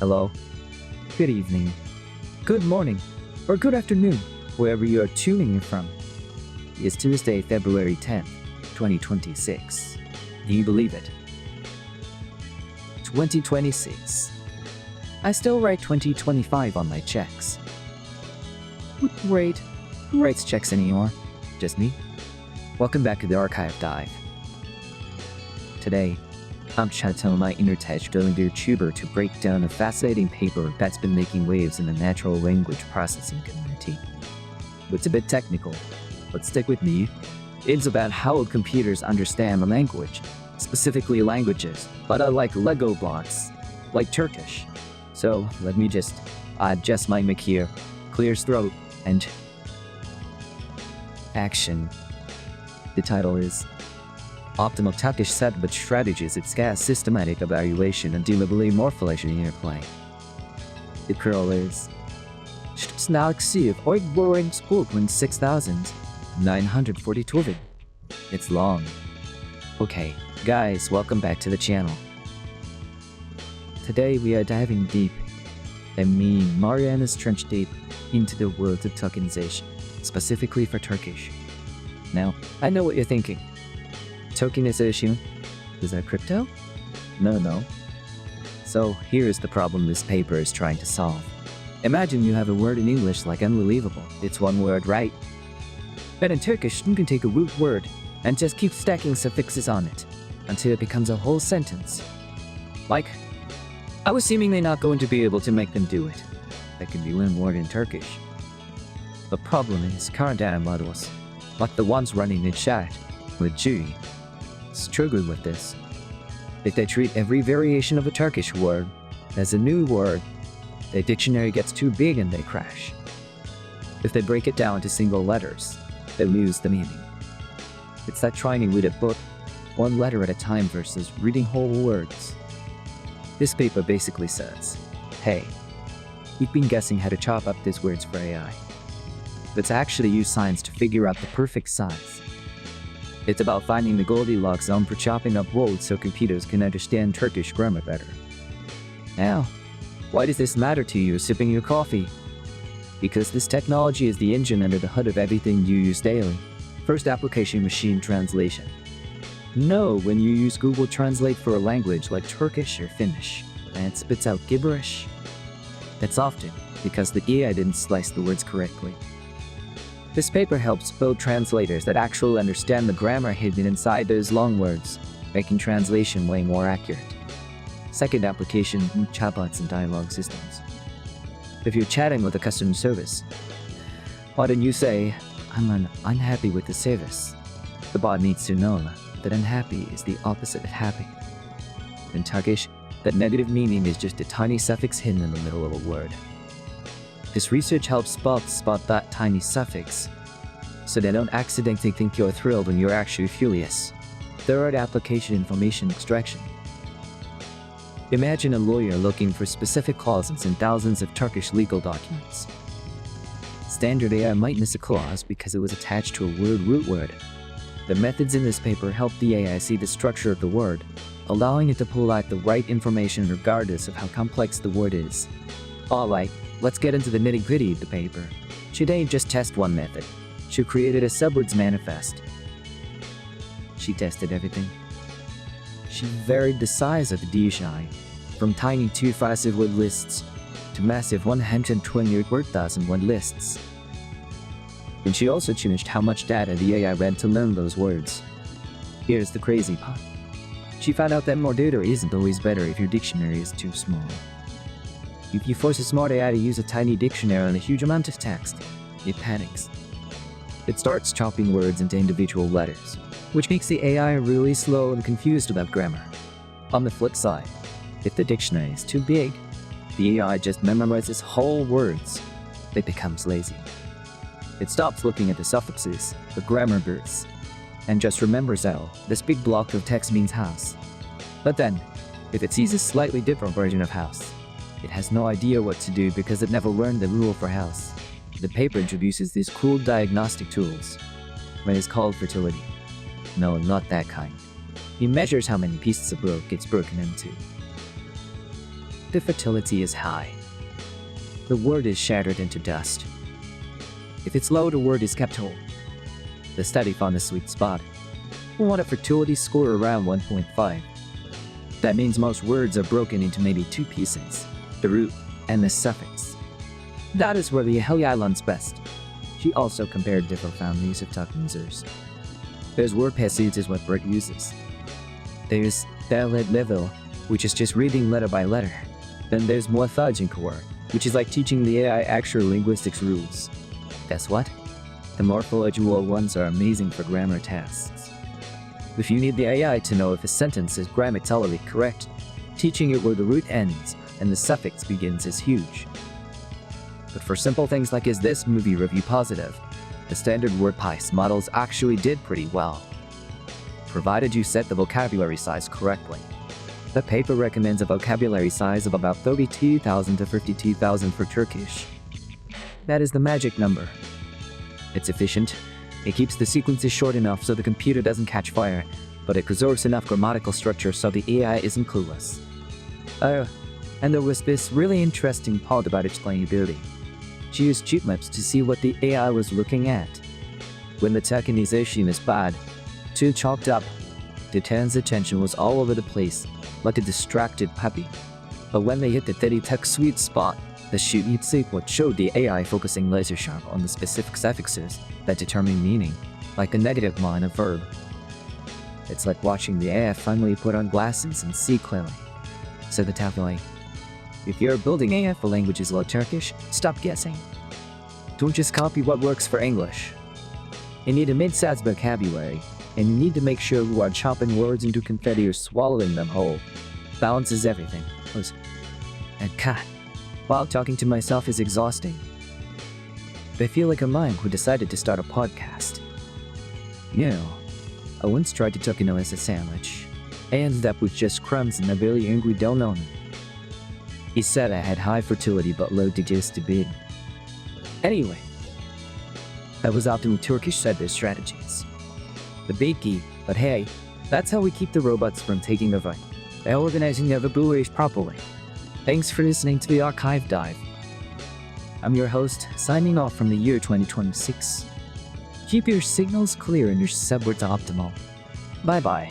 Hello, good evening, good morning, or good afternoon, wherever you are tuning in from. It's Tuesday, February 10th, 2026. Do you believe it? 2026. I still write 2025 on my checks. Wait, who writes checks anymore? Just me? Welcome back to the Archive Dive. Today, I'm chatting my inner tech-going YouTuber to break down a fascinating paper that's been making waves in the natural language processing community. It's a bit technical, but stick with me. It's about how computers understand the language, specifically languages, but unlike Lego blocks, like Turkish. So let me just adjust my mic here, clear throat, and action. The title is Optimal Turkish Segment Strategies at Scale Systematic Evaluation and Deliberately Morphologically Interplay. The curl is Snaksiv Oigboring Spokman 6942. It's long. Okay, guys, welcome back to the channel. Today we are diving deep, Mariana's trench deep, into the world of tokenization, specifically for Turkish. Now, I know what you're thinking. Tokenization? Is that crypto? No. So here's the problem this paper is trying to solve. Imagine you have a word in English like unbelievable. It's one word, right? But in Turkish, you can take a root word and just keep stacking suffixes on it until it becomes a whole sentence. Like, I was seemingly not going to be able to make them do it. That can be one word in Turkish. The problem is current data models, like the ones running in chat with G, struggle with this. If they treat every variation of a Turkish word as a new word, the dictionary gets too big and they crash. If they break it down to single letters, they lose the meaning. It's like trying to read a book one letter at a time versus reading whole words. This paper basically says, hey, you've been guessing how to chop up these words for AI. Let's actually use science to figure out the perfect size. It's about finding the Goldilocks zone for chopping up words so computers can understand Turkish grammar better. Now, why does this matter to you sipping your coffee? Because this technology is the engine under the hood of everything you use daily. First application, machine translation. No, when you use Google Translate for a language like Turkish or Finnish, and it spits out gibberish, that's often because the AI didn't slice the words correctly. This paper helps build translators that actually understand the grammar hidden inside those long words, making translation way more accurate. Second application, chatbots and dialogue systems. If you're chatting with a customer service, why don't you say, I'm unhappy with the service? The bot needs to know that unhappy is the opposite of happy. In Turkish, that negative meaning is just a tiny suffix hidden in the middle of a word. This research helps bots spot that tiny suffix, so they don't accidentally think you're thrilled when you're actually furious. Third application, information extraction. Imagine a lawyer looking for specific clauses in thousands of Turkish legal documents. Standard AI might miss a clause because it was attached to a root word. The methods in this paper help the AI see the structure of the word, allowing it to pull out the right information regardless of how complex the word is. Alright, let's get into the nitty-gritty of the paper. She didn't just test one method. She created a Subword's manifest. She tested everything. She varied the size of the dictionary, from tiny 2-5 word lists to massive 120 word lists. And she also changed how much data the AI read to learn those words. Here's the crazy part. She found out that more data isn't always better if your dictionary is too small. If you force a smart AI to use a tiny dictionary on a huge amount of text, it panics. It starts chopping words into individual letters, which makes the AI really slow and confused about grammar. On the flip side, if the dictionary is too big, the AI just memorizes whole words. It becomes lazy. It stops looking at the suffixes, the grammar bits, and just remembers, oh, this big block of text means house. But then, if it sees a slightly different version of house, it has no idea what to do because it never learned the rule for house. The paper introduces these cool diagnostic tools. One is called fertility. No, not that kind. He measures how many pieces of rope gets broken into. reproductive fertility is high. The word is shattered into dust. If it's low, the word is kept whole. The study found a sweet spot. We want a fertility score around 1.5. That means most words are broken into maybe two pieces, the root and the suffix. That is where the AI learns best. She also compared different families of talk users. There's word passage is what Bert uses. There's dialect level, which is just reading letter by letter. Then there's morphological, which is like teaching the AI actual linguistics rules. Guess what? The morphological ones are amazing for grammar tasks. If you need the AI to know if a sentence is grammatically correct, teaching it where the root ends and the suffix begins is huge. But for simple things like is this movie review positive, the standard WordPice models actually did pretty well, provided you set the vocabulary size correctly. The paper recommends a vocabulary size of about 32,000 to 52,000 for Turkish. That is the magic number. It's efficient. It keeps the sequences short enough so the computer doesn't catch fire, but it preserves enough grammatical structure so the AI isn't clueless. And there was this really interesting part about explainability. She used cheat maps to see what the AI was looking at. When the tokenization is bad, too chalked up, the Tan's attention was all over the place, like a distracted puppy. But when they hit the steady text sweet spot, the sheet sequence showed the AI focusing laser sharp on the specific suffixes that determine meaning, like a negative line of verb. It's like watching the AI finally put on glasses and see clearly. So the takeaway: if you're building AI for languages like Turkish, stop guessing. Don't just copy what works for English. You need a mid-size vocabulary, and you need to make sure you are chopping words into confetti or swallowing them whole. Balance is everything. And cut. While talking to myself is exhausting. I feel like a mime who decided to start a podcast. I once tried to tokenize a sandwich. I ended up with just crumbs and a really angry donut. He said I had high fertility but low digestibility. Anyway, that was optimal Turkish said their strategies. The big key, but hey, that's how we keep the robots from taking over, by organizing their vocabulary properly. Thanks for listening to the Archive Dive. I'm your host, signing off from the year 2026. Keep your signals clear and your subwords optimal. Bye-bye.